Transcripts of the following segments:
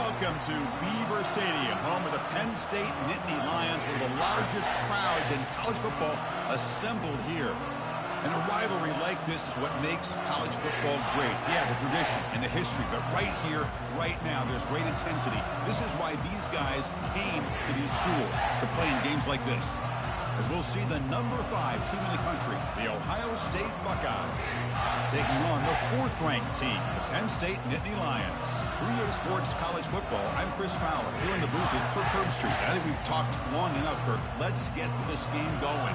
welcome to Beaver Stadium, home of the Penn State Nittany Lions, one of the largest crowds in college football assembled here. And a rivalry like this is what makes college football great. Yeah, the tradition and the history, but right here, right now, there's great intensity. This is why these guys came to these schools to play in games like this. As we'll see the number 5 team in the country, the Ohio State Buckeyes, taking on the 4th-ranked team, the Penn State Nittany Lions. 3A Sports College Football, I'm Chris Fowler, here in the booth with Kirk Herbstreit. I think we've talked long enough, Kirk. Let's get this game going.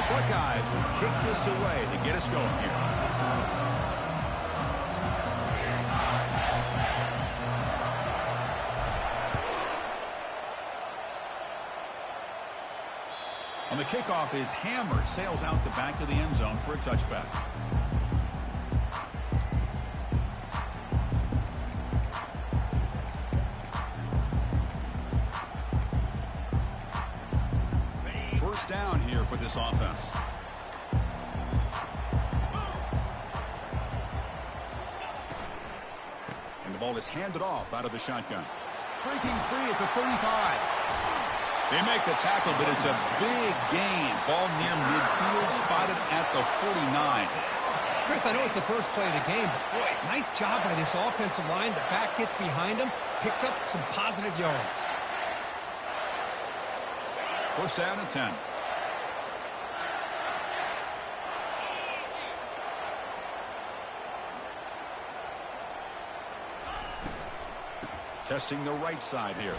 Buckeyes will kick this away to get us going here. On the kickoff is hammered, sails out the back of the end zone for a touchback. First down here for this offense. And the ball is handed off out of the shotgun. Breaking free at the 35. They make the tackle, but it's a big gain. Ball near midfield, spotted at the 49. Chris, I know it's the first play of the game, but boy, nice job by this offensive line. The back gets behind him, picks up some positive yards. First down at 10. Testing the right side here.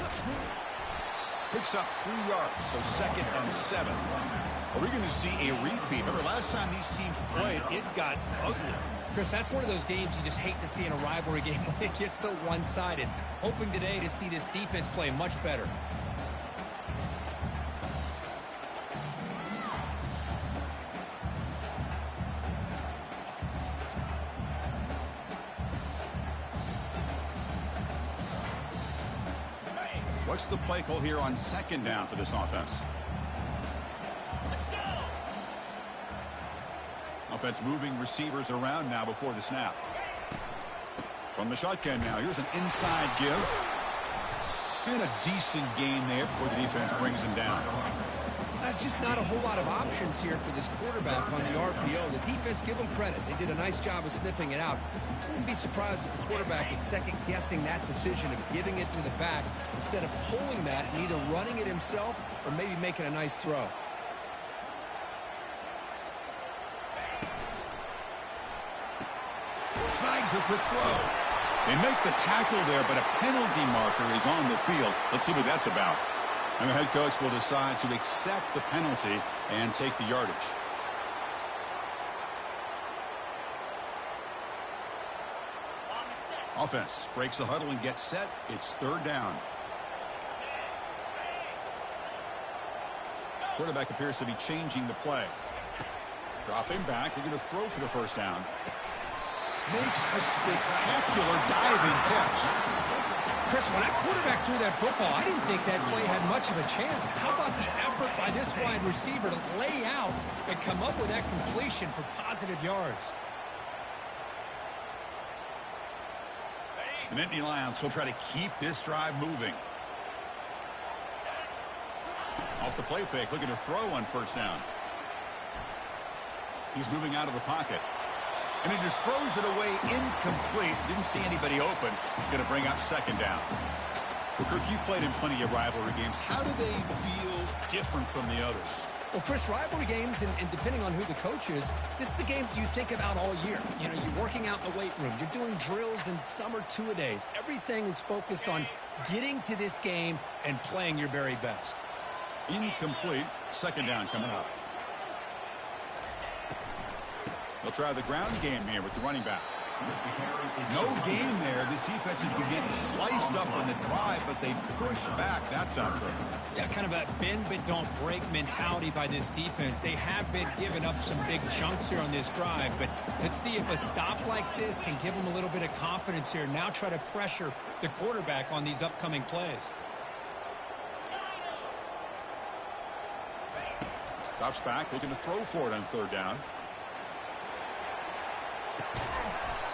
Picks up 3 yards, so 2nd and 7. Are we going to see a repeat? Remember, last time these teams played, it got ugly. Chris, that's one of those games you just hate to see in a rivalry game when it gets so one-sided. Hoping today to see this defense play much better. What's the play call here on 2nd down for this offense? Offense moving receivers around now before the snap. From the shotgun now, here's an inside give. And a decent gain there before the defense brings him down. That's just not a whole lot of options here for this quarterback on the RPO. The defense, give them credit. They did a nice job of sniffing it out. Wouldn't be surprised if the quarterback is second-guessing that decision of giving it to the back instead of pulling that and either running it himself or maybe making a nice throw. Snags a quick throw. They make the tackle there, but a penalty marker is on the field. Let's see what that's about. And the head coach will decide to accept the penalty and take the yardage. Offense breaks the huddle and gets set. It's 3rd down. Quarterback appears to be changing the play. Dropping back. They're going to throw for the first down. Makes a spectacular diving catch. Chris, when that quarterback threw that football, I didn't think that play had much of a chance. How about the effort by this wide receiver to lay out and come up with that completion for positive yards? The Nittany Lions will try to keep this drive moving. Off the play fake, looking to throw on first down. He's moving out of the pocket. And he just throws it away incomplete. Didn't see anybody open. He's going to bring up 2nd down. Well, Kirk, you played in plenty of rivalry games. How do they feel different from the others? Well, Chris, rivalry games, and depending on who the coach is, this is a game you think about all year. You know, you're working out in the weight room. You're doing drills and summer two-a-days. Everything is focused on getting to this game and playing your very best. Incomplete. 2nd down coming up. They'll try the ground game here with the running back. No gain there. This defense has been getting sliced up on the drive, but they push back that time. Yeah, kind of a bend but don't break mentality by this defense. They have been giving up some big chunks here on this drive, but let's see if a stop like this can give them a little bit of confidence here. Now try to pressure the quarterback on these upcoming plays. Drops back, looking to throw for it on third down.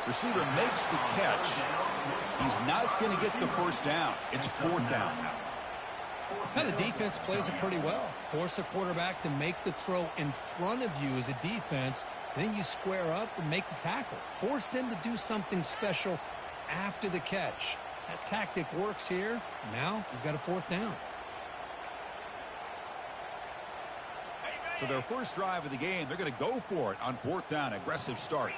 Receiver makes the catch. He's not going to get the first down. It's fourth down now. Now the defense plays it pretty well. Force the quarterback to make the throw in front of you as a defense. Then you square up and make the tackle. Force them to do something special after the catch. That tactic works here. Now you've got a fourth down. So their first drive of the game, they're going to go for it on fourth down. Aggressive start.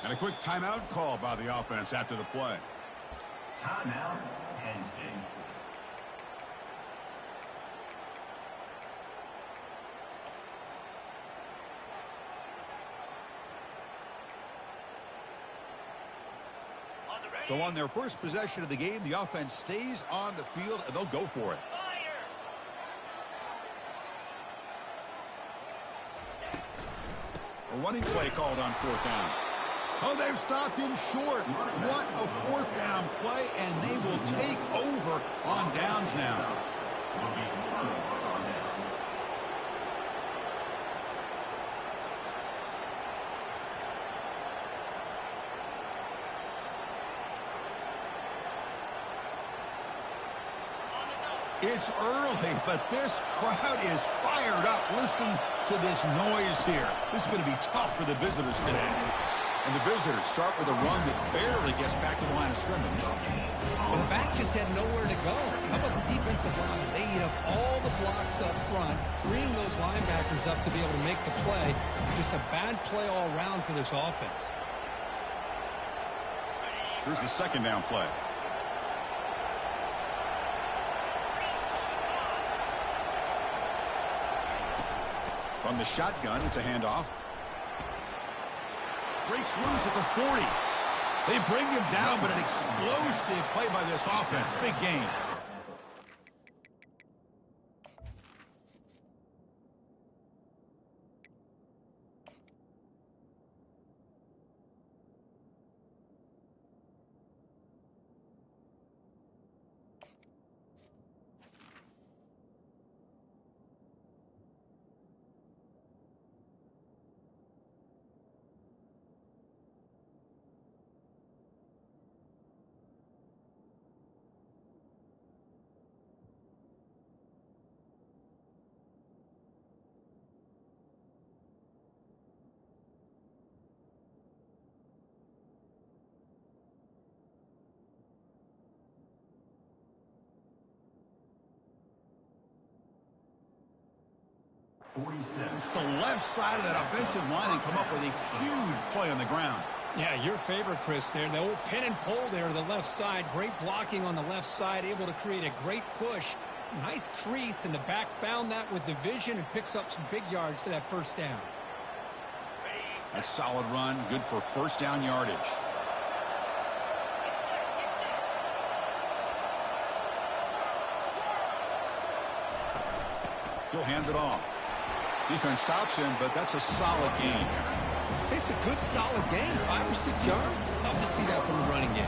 And a quick timeout call by the offense after the play. Timeout, Penn State. So on their first possession of the game, the offense stays on the field, and they'll go for it. A running play called on fourth down. Oh, they've stopped him short. What a fourth down play, and they will take over on downs now. It's early, but this crowd is fired up. Listen to this noise here. This is going to be tough for the visitors today. And the visitors start with a run that barely gets back to the line of scrimmage. Well, the back just had nowhere to go. How about the defensive line? They eat up all the blocks up front, freeing those linebackers up to be able to make the play. Just a bad play all around for this offense. Here's the second down play. From the shotgun, it's a handoff. Breaks loose at the 40. They bring him down, but an explosive play by this offense. Big gain. It's the left side of that offensive line and come up with a huge play on the ground. Yeah, your favorite, Chris, there. The old pin and pull there to the left side. Great blocking on the left side, able to create a great push. Nice crease, and the back found that with the vision and picks up some big yards for that first down. That's solid run, good for first down yardage. He'll hand it off. Defense stops him, but that's a solid gain. It's a good, solid gain. 5 or 6 yards. Love to see that from the running game.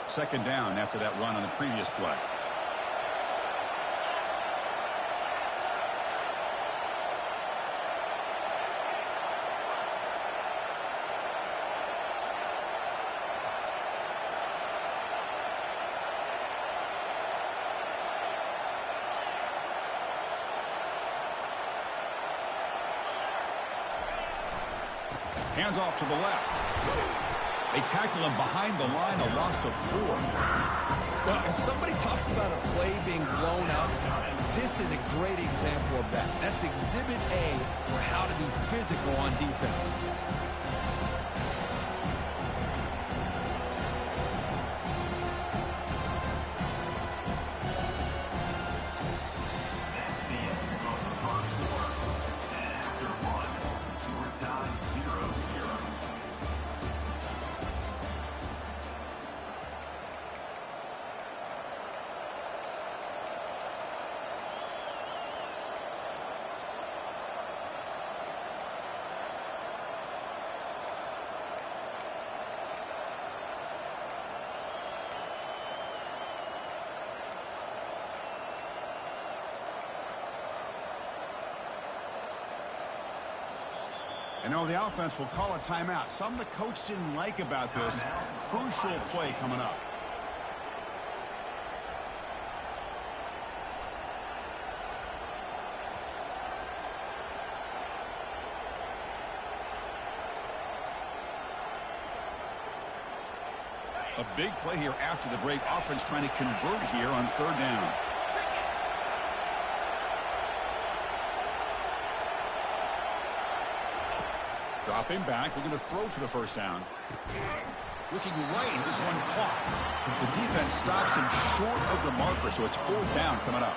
Second down after that run on the previous play. Hands off to the left. They tackle him behind the line, a loss of 4. Well, if somebody talks about a play being blown up, this is a great example of that. That's Exhibit A for how to be physical on defense. And now the offense will call a timeout. Something the coach didn't like about this. Crucial play coming up. A big play here after the break. Offense trying to convert here on 3rd down. Dropping back, looking to throw for the 1st down. Looking right, this one caught. The defense stops him short of the marker, so it's 4th down coming up.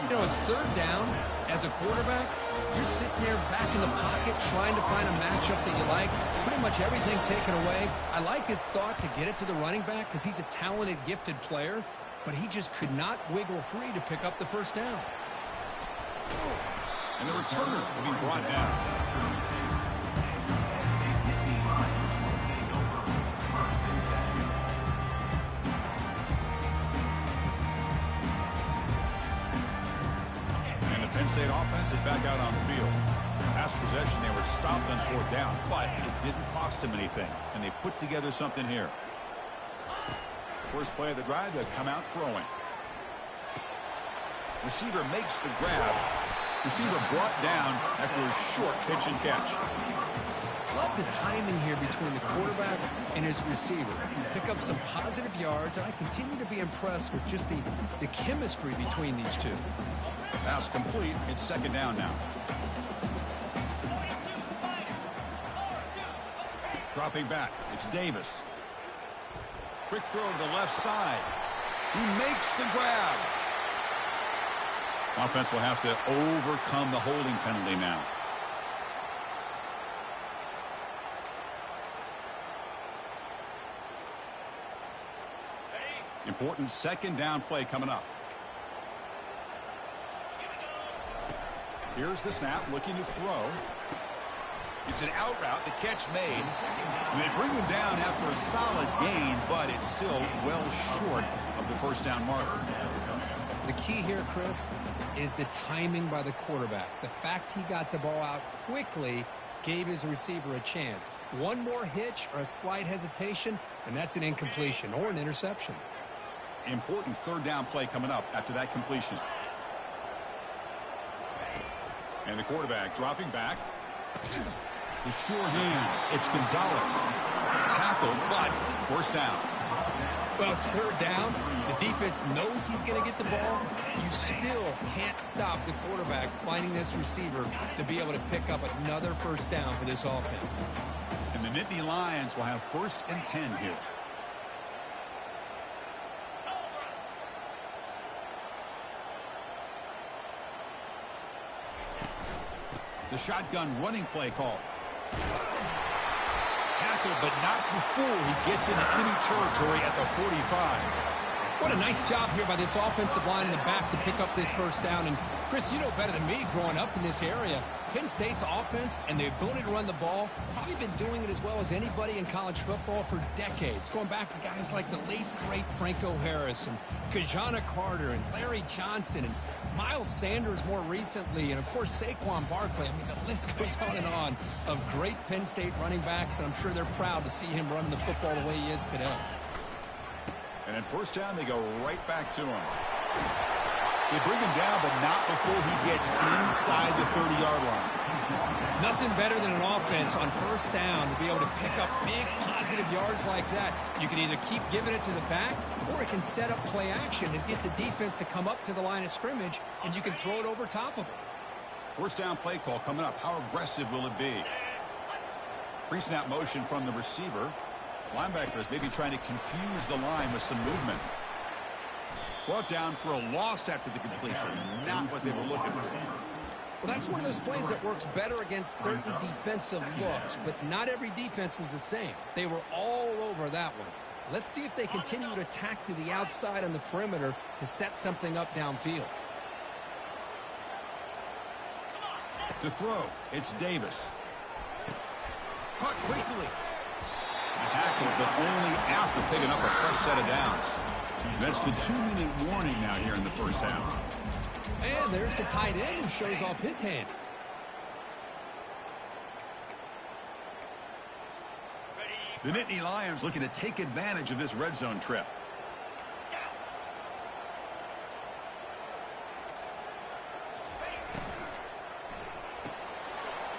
You know, it's 3rd down. As a quarterback, you're sitting there back in the pocket trying to find a matchup that you like. Pretty much everything taken away. I like his thought to get it to the running back because he's a talented, gifted player, but he just could not wiggle free to pick up the 1st down. And the returner will be brought down. Penn State offense is back out on the field. Last possession, they were stopped on 4th down, but it didn't cost them anything, and they put together something here. First play of the drive, they come out throwing. Receiver makes the grab. Receiver brought down after a short pitch and catch. Love the timing here between the quarterback and his receiver. Pick up some positive yards, and I continue to be impressed with just the chemistry between these two. Pass complete. It's 2nd down now. Dropping back. It's Davis. Quick throw to the left side. He makes the grab. Offense will have to overcome the holding penalty now. Important 2nd down play coming up. Here's the snap, looking to throw. It's an out route, the catch made. And they bring him down after a solid gain, but it's still well short of the 1st down marker. The key here, Chris, is the timing by the quarterback. The fact he got the ball out quickly gave his receiver a chance. One more hitch or a slight hesitation, and that's an incompletion or an interception. Important 3rd down play coming up after that completion. And the quarterback dropping back. The sure hands. It's Gonzalez. Tackled, but 1st down. Well, it's 3rd down. The defense knows he's going to get the ball. You still can't stop the quarterback finding this receiver to be able to pick up another 1st down for this offense. And the Nittany Lions will have 1st and 10 here. The shotgun running play call. Tackled, but not before he gets into enemy territory at the 45. What a nice job here by this offensive line in the back to pick up this 1st down. And, Chris, you know better than me growing up in this area. Penn State's offense and the ability to run the ball, probably been doing it as well as anybody in college football for decades. Going back to guys like the late, great Franco Harris and Kajana Carter and Larry Johnson and Miles Sanders more recently, and, of course, Saquon Barkley. I mean, the list goes on of great Penn State running backs, and I'm sure they're proud to see him running the football the way he is today. And at 1st down, they go right back to him. They bring him down, but not before he gets inside the 30-yard line. Nothing better than an offense on first down to be able to pick up big positive yards like that. You can either keep giving it to the back, or it can set up play action and get the defense to come up to the line of scrimmage, and you can throw it over top of them. First down play call coming up. How aggressive will it be? Pre-snap motion from the receiver. Linebackers maybe trying to confuse the line with some movement. Brought down for a loss after the completion. Not what they were looking for. Well, that's one of those plays that works better against certain defensive looks, but not every defense is the same. They were all over that one. Let's see if they continue to attack to the outside on the perimeter to set something up downfield. To throw, it's Davis. Caught quickly. Tackled, but only after picking up a fresh set of downs. That's the 2-minute warning now here in the first half. And there's the tight end who shows off his hands. The Nittany Lions looking to take advantage of this red zone trip.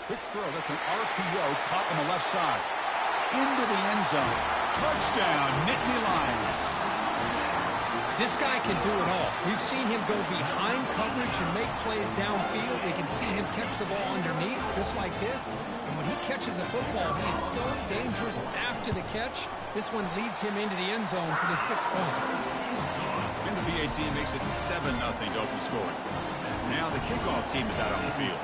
Quick throw. That's an RPO caught on the left side. Into the end zone. Touchdown, Nittany Lions. This guy can do it all. We've seen him go behind coverage and make plays downfield. We can see him catch the ball underneath, just like this. And when he catches a football, he is so dangerous after the catch. This one leads him into the end zone for the 6 points. And the PA team makes it 7-0 to open scoring. Now the kickoff team is out on the field.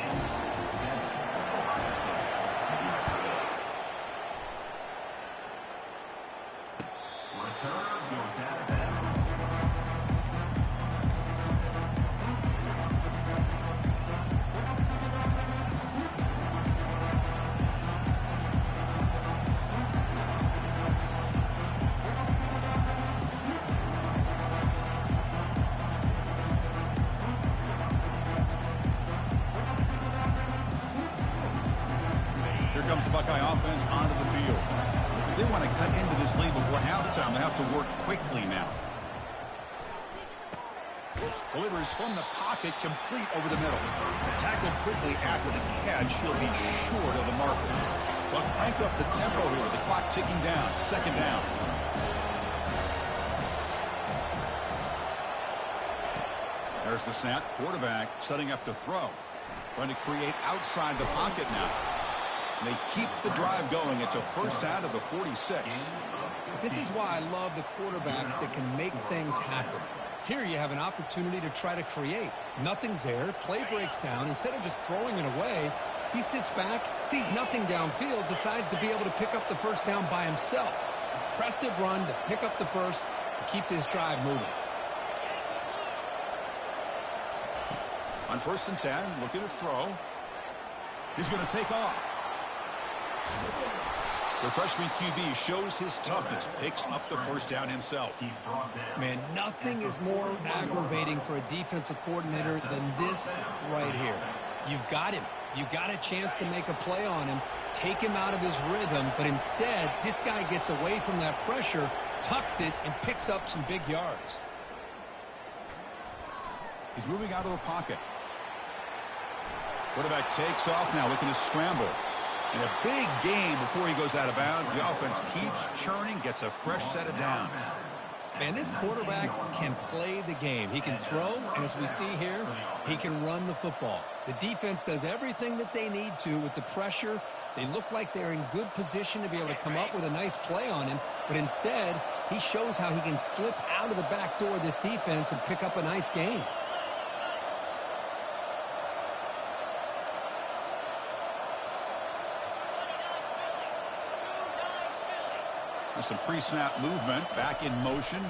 Comes the Buckeye offense onto the field. If they want to cut into this lead before halftime, they have to work quickly now. Delivers from the pocket, complete over the middle. Tackled quickly after the catch. He'll be short of the marker. But crank up the tempo here with the clock ticking down. Second down. There's the snap. Quarterback setting up to throw. Trying to create outside the pocket now. They keep the drive going. It's a first down to the 46. This is why I love the quarterbacks that can make things happen. Here you have an opportunity to try to create. Nothing's there. Play breaks down. Instead of just throwing it away, he sits back, sees nothing downfield, decides to be able to pick up the first down by himself. Impressive run to pick up the first to keep this drive moving. On 1st and 10, looking to throw. He's going to take off. The freshman QB shows his toughness, picks up the first down himself. Man, nothing is more aggravating for a defensive coordinator than this right here. You've got him. You've got a chance to make a play on him, take him out of his rhythm, but instead, this guy gets away from that pressure, tucks it, and picks up some big yards. He's moving out of the pocket. Quarterback takes off now, looking to scramble. And a big game before he goes out of bounds. The offense keeps churning, gets a fresh set of downs. Man, this quarterback can play the game. He can throw, and as we see here, he can run the football. The defense does everything that they need to with the pressure. They look like they're in good position to be able to come up with a nice play on him, but instead, he shows how he can slip out of the back door of this defense and pick up a nice gain. Some pre-snap movement, back in motion.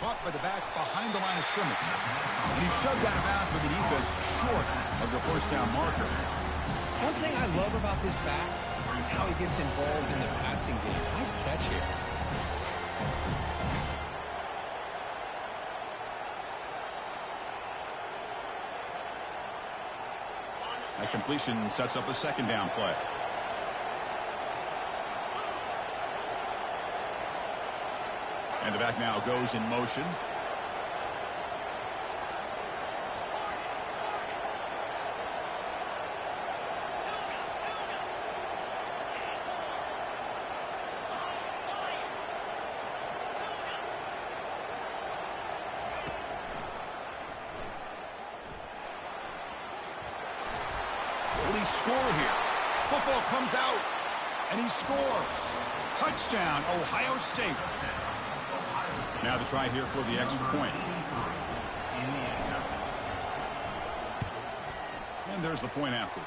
Caught by the back behind the line of scrimmage. And he's shoved out of bounds with the defense short of the first down marker. One thing I love about this back is how he gets involved in the passing game. Nice catch here. That completion sets up a second down play. And the back now goes in motion. Will he score here? Football comes out, and he scores. Touchdown, Ohio State. Now the try here for the extra point. And there's the point after.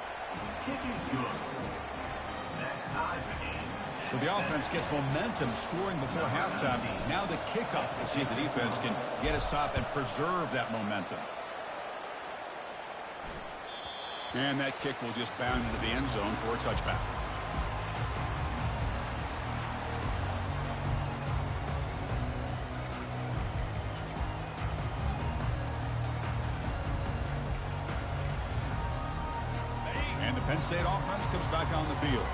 So the offense gets momentum scoring before halftime. Now the kickoff. We'll see if the defense can get a stop and preserve that momentum. And that kick will just bound into the end zone for a touchback. And the Penn State offense comes back on the field.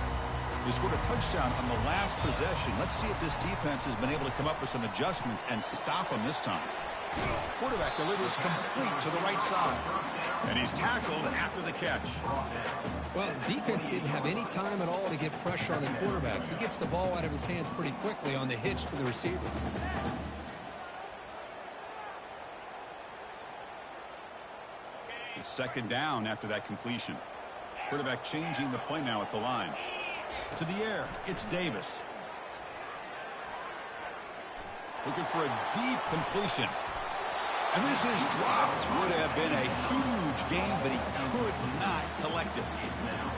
They scored a touchdown on the last possession. Let's see if this defense has been able to come up with some adjustments and stop them this time. Quarterback delivers complete to the right side. And he's tackled after the catch. Well, defense didn't have any time at all to get pressure on the quarterback. He gets the ball out of his hands pretty quickly on the hitch to the receiver. It's second down after that completion. Quarterback changing the play now at the line. To the air, it's Davis. Looking for a deep completion. And this is dropped. Would have been a huge game, but he could not collect it.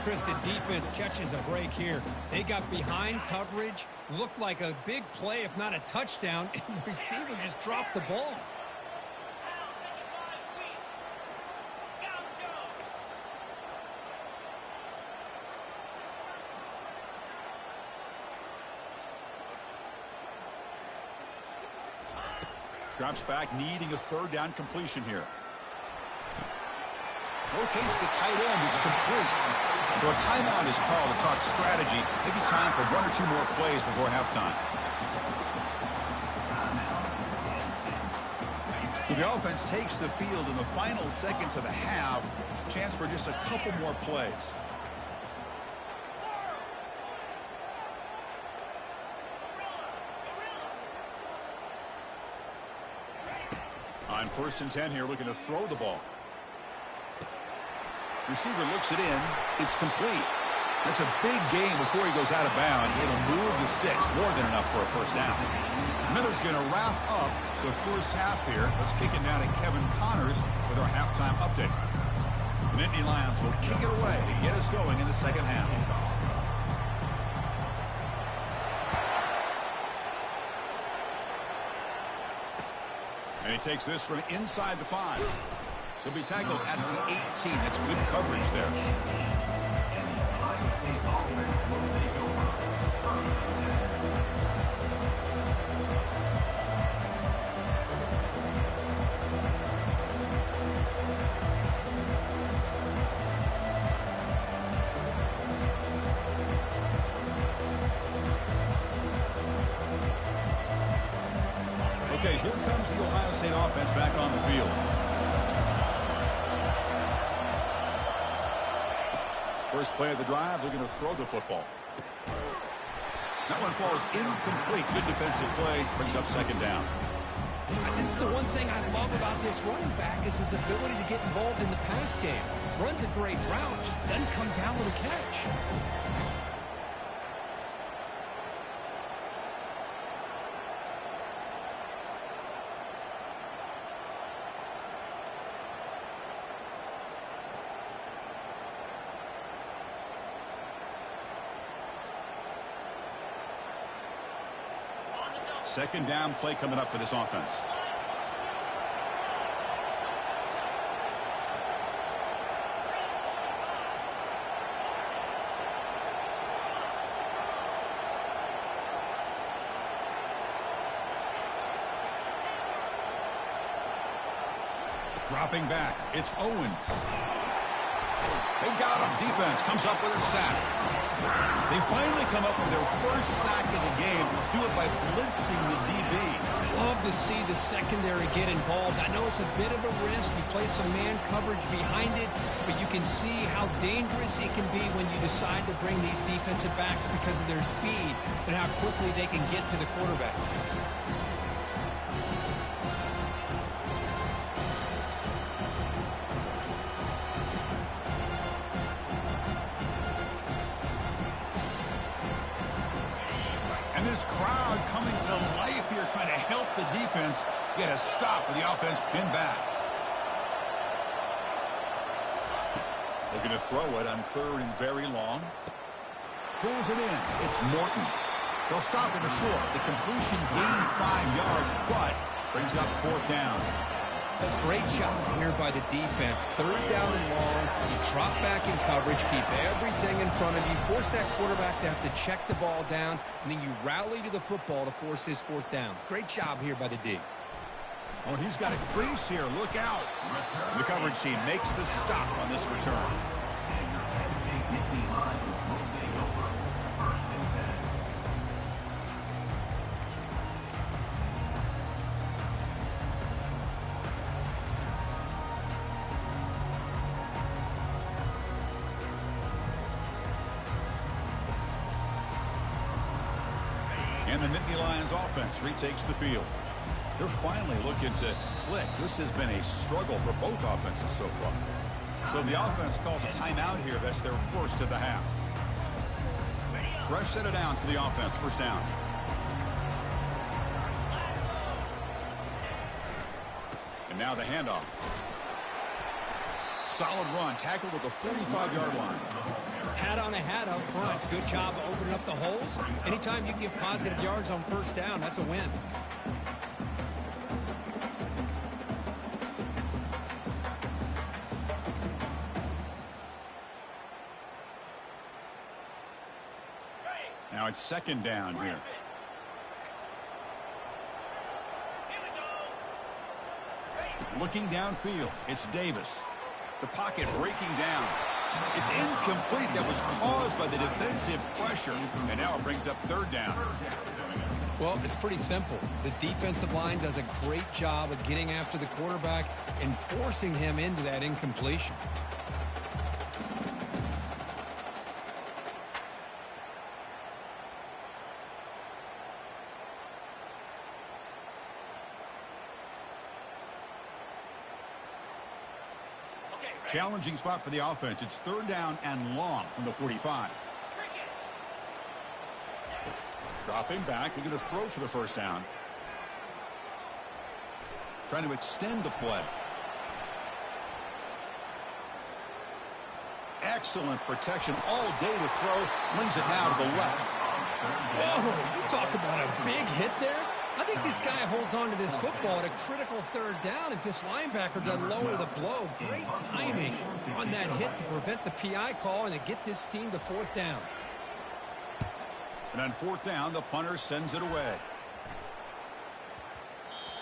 Chris, the defense catches a break here. They got behind coverage, looked like a big play, if not a touchdown, and the receiver just dropped the ball. Drops back, needing a third down completion here. Locates the tight end. It's complete. So a timeout is called to talk strategy. Maybe time for one or two more plays before halftime. So the offense takes the field in the final seconds of the half. Chance for just a couple more plays. On 1st and 10 here, looking to throw the ball. Receiver looks it in. It's complete. That's a big gain before he goes out of bounds. It'll move the sticks. More than enough for a first down. Miller's going to wrap up the first half here. Let's kick it down to Kevin Connors with our halftime update. The Nittany Lions will kick it away to get us going in the second half. And he takes this from inside the 5. He'll be tackled at the 18. That's good coverage there. Okay, here comes the Ohio State offense back on the field. First play of the drive, looking to throw the football. That one falls incomplete. Good defensive play, brings up second down. This is the one thing I love about this running back is his ability to get involved in the pass game. Runs a great route, just doesn't come down with a catch. Second down play coming up for this offense. Dropping back, it's Owens. They got him. Defense comes up with a sack. They finally come up with their first sack of the game. Do it by blitzing the DB. Love to see the secondary get involved. I know it's a bit of a risk. You play some man coverage behind it, but you can see how dangerous it can be when you decide to bring these defensive backs because of their speed and how quickly they can get to the quarterback. This crowd coming to life here, trying to help the defense get a stop with the offense pinned back. Looking to throw it on 3rd and very long. Pulls it in. It's Morton. They'll stop him short. The completion gained 5 yards, but brings up 4th down. Great job here by the defense. 3rd down and long. You drop back in coverage, keep everything in front of you, force that quarterback to have to check the ball down, and then you rally to the football to force his 4th down. Great job here by the D. Oh, he's got a crease here. Look out. The coverage team makes the stop on this return. And the Nittany Lions offense retakes the field. They're finally looking to click. This has been a struggle for both offenses so far. So the offense calls a timeout here. That's their first of the half. Fresh set of downs for the offense. 1st down. And now the handoff. Solid run. Tackled at the 45-yard line. Hat on a hat up front. Good job opening up the holes. Anytime you can get positive yards on 1st down, that's a win. Now it's 2nd down here. Looking downfield, it's Davis. The pocket breaking down. It's incomplete. That was caused by the defensive pressure, and now it brings up 3rd down. Well, it's pretty simple. The defensive line does a great job of getting after the quarterback and forcing him into that incompletion. Challenging spot for the offense. It's 3rd down and long from the 45. Dropping back. They're going to throw for the 1st down. Trying to extend the play. Excellent protection all day to throw. Flings it now to the left. Whoa, you talk about a big hit there. I think this guy holds on to this football at a critical 3rd down if this linebacker doesn't lower the blow. Great timing on that hit to prevent the PI call and to get this team to 4th down. And on 4th down, the punter sends it away.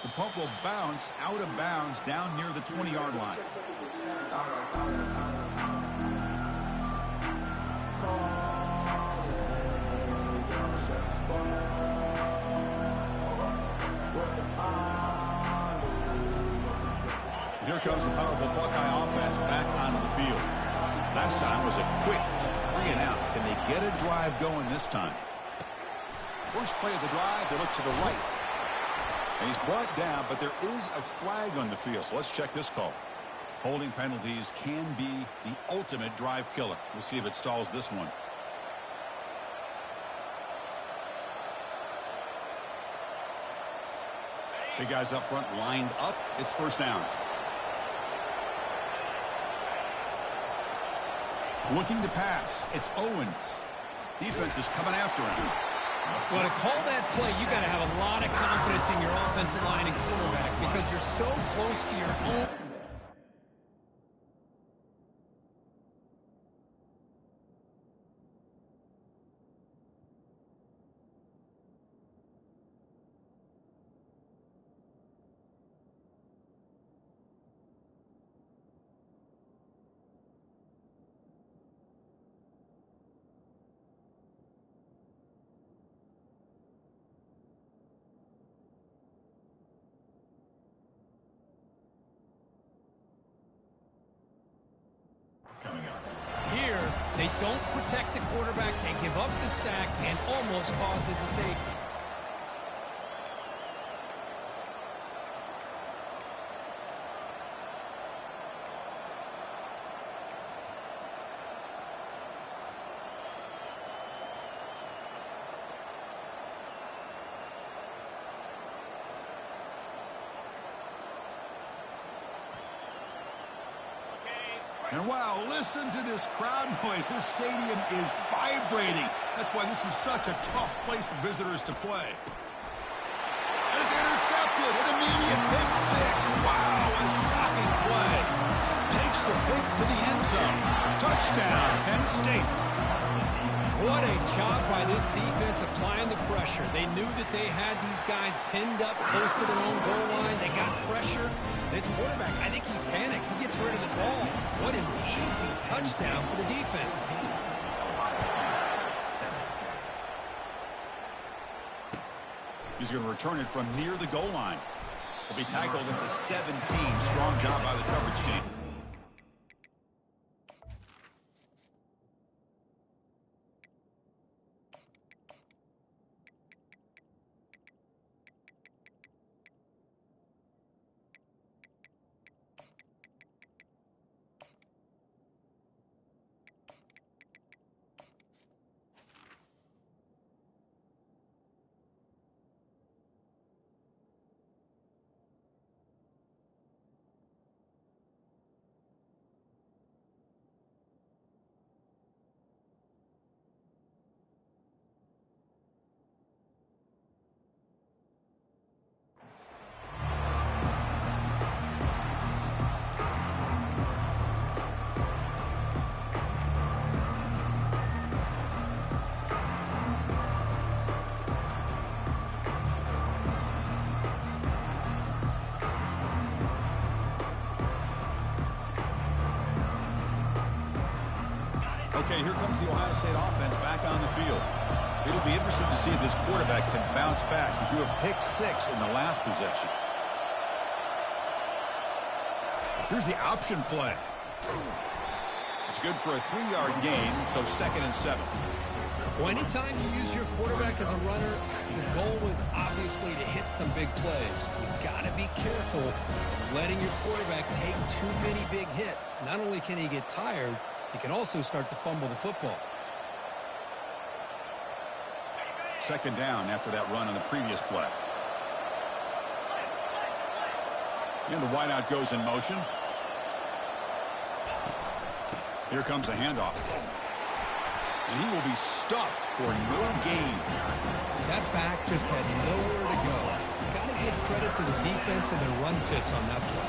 The punt will bounce out of bounds down near the 20-yard line. Here comes the powerful Buckeye offense back onto the field. Last time was a quick 3 and out. Can they get a drive going this time? First play of the drive, they look to the right. And he's brought down, but there is a flag on the field. So let's check this call. Holding penalties can be the ultimate drive killer. We'll see if it stalls this one. Big guys up front lined up. It's 1st down. Looking to pass. It's Owens. Defense is coming after him. Well, to call that play, you got to have a lot of confidence in your offensive line and quarterback because you're so close to your own. don't protect the quarterback, they give up the sack and almost causes a safety. And wow, listen to this crowd noise. This stadium is vibrating. That's why this is such a tough place for visitors to play. And it's intercepted. An immediate pick six. Wow, a shocking play. Takes the pick to the end zone. Touchdown, Penn State. What a job by this defense applying the pressure. They knew that they had these guys pinned up close to their own goal line. They got pressure. This quarterback, I think he panicked. He gets rid of the ball. What an easy touchdown for the defense. He's going to return it from near the goal line. He'll be tackled at the 17. Strong job by the coverage team. Okay, here comes the Ohio State offense back on the field. It'll be interesting to see if this quarterback can bounce back. He threw a pick six in the last possession. Here's the option play. It's good for a 3-yard gain, so 2nd and 7. Well, anytime you use your quarterback as a runner, the goal is obviously to hit some big plays. You've got to be careful of letting your quarterback take too many big hits. Not only can he get tired, he can also start to fumble the football. 2nd down after that run on the previous play. And the wideout goes in motion. Here comes a handoff. And he will be stuffed for no gain. That back just had nowhere to go. Got to give credit to the defense and their run fits on that play.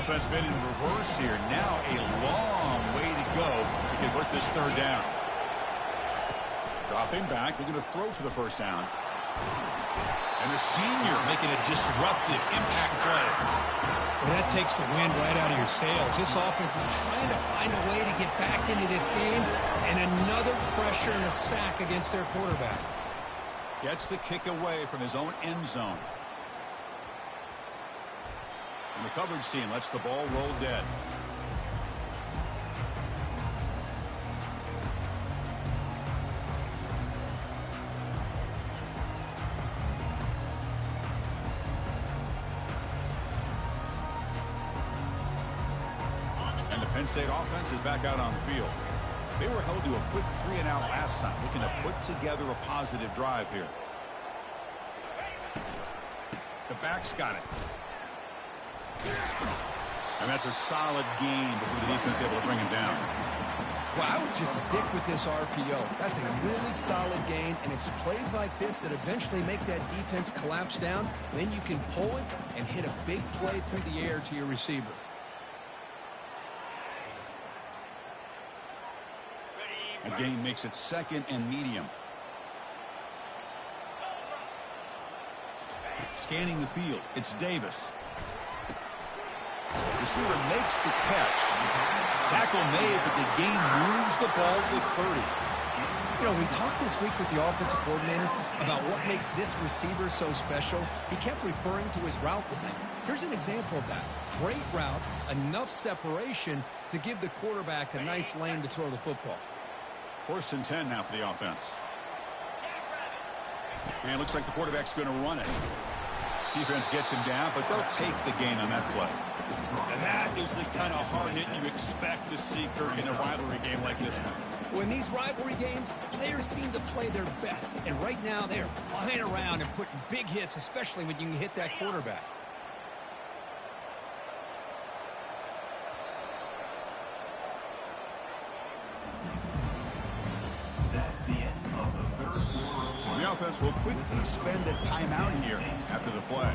Offense been in reverse here. Now a long way to go to convert this 3rd down. Dropping back, looking to throw for the 1st down. And the senior making a disruptive impact play. Well, that takes the wind right out of your sails. This offense is trying to find a way to get back into this game, and another pressure and a sack against their quarterback. Gets the kick away from his own end zone. And the coverage team lets the ball roll dead. And the Penn State offense is back out on the field. They were held to a quick 3-and-out last time, looking to put together a positive drive here. The back's got it. And that's a solid gain before the defense able to bring him down. Well, I would just stick with this RPO. That's a really solid gain, and it's plays like this that eventually make that defense collapse down. Then you can pull it and hit a big play through the air to your receiver. A gain makes it 2nd and medium. Scanning the field, it's Davis. Receiver makes the catch. Tackle made, but the gain moves the ball to 30. You know, we talked this week with the offensive coordinator about what makes this receiver so special. He kept referring to his route running. Here's an example of that. Great route, enough separation to give the quarterback a nice lane to throw the football. 1st and 10 now for the offense. And it looks like the quarterback's going to run it. Defense gets him down, but they'll take the gain on that play. And that is the kind of hard hit you expect to see, Kirk, in a rivalry game like this one. When these rivalry games, players seem to play their best. And right now, they're flying around and putting big hits, especially when you can hit that quarterback. That's the end of the 3rd quarter. The offense will quickly spend a timeout here after the play.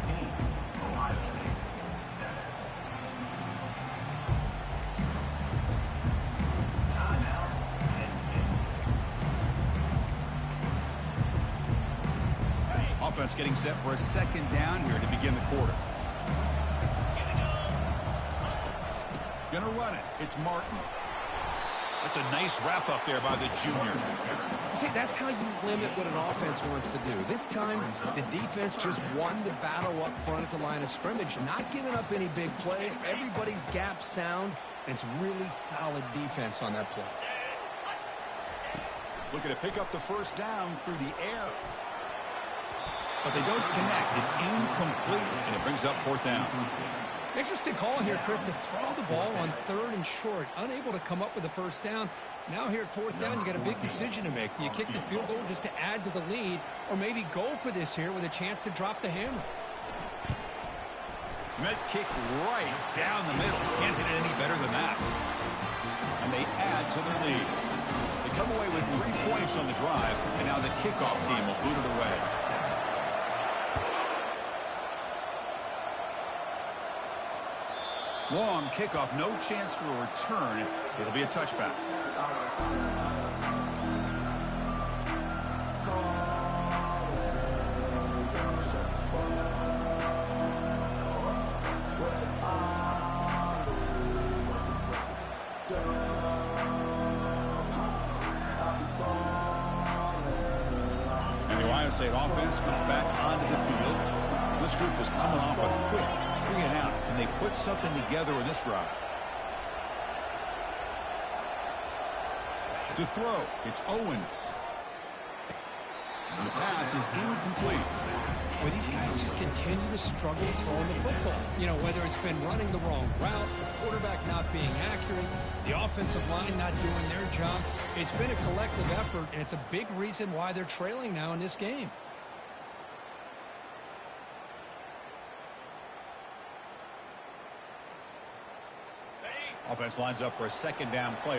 Ohio State 7. Timeout, Penn State. Offense getting set for a 2nd down here to begin the quarter. Gonna run it. It's Martin. That's a nice wrap up there by the junior. See, that's how you limit what an offense wants to do. This time, the defense just won the battle up front at the line of scrimmage, not giving up any big plays. Everybody's gap sound, and it's really solid defense on that play. Looking to pick up the 1st down through the air. But they don't connect. It's incomplete, and it brings up 4th down. Interesting call here, Chris, to throw the ball on 3rd and short. Unable to come up with the 1st down. Now here at 4th down, you got a big decision to make. Do you kick the field goal just to add to the lead, or maybe go for this here with a chance to drop the hammer? Met kick right down the middle. Can't hit it any better than that. And they add to their lead. They come away with 3 points on the drive, and now the kickoff team will boot it away. Long kickoff, no chance for a return. It'll be a touchback. And the Ohio State offense comes back onto the field. This group is coming off a quick 3 and out. Can they put something together in this drive? To throw, it's Owens. And the pass is incomplete. Well, these guys just continue to struggle throwing the football. You know, whether it's been running the wrong route, the quarterback not being accurate, the offensive line not doing their job. It's been a collective effort, and it's a big reason why they're trailing now in this game. Offense lines up for a 2nd down play.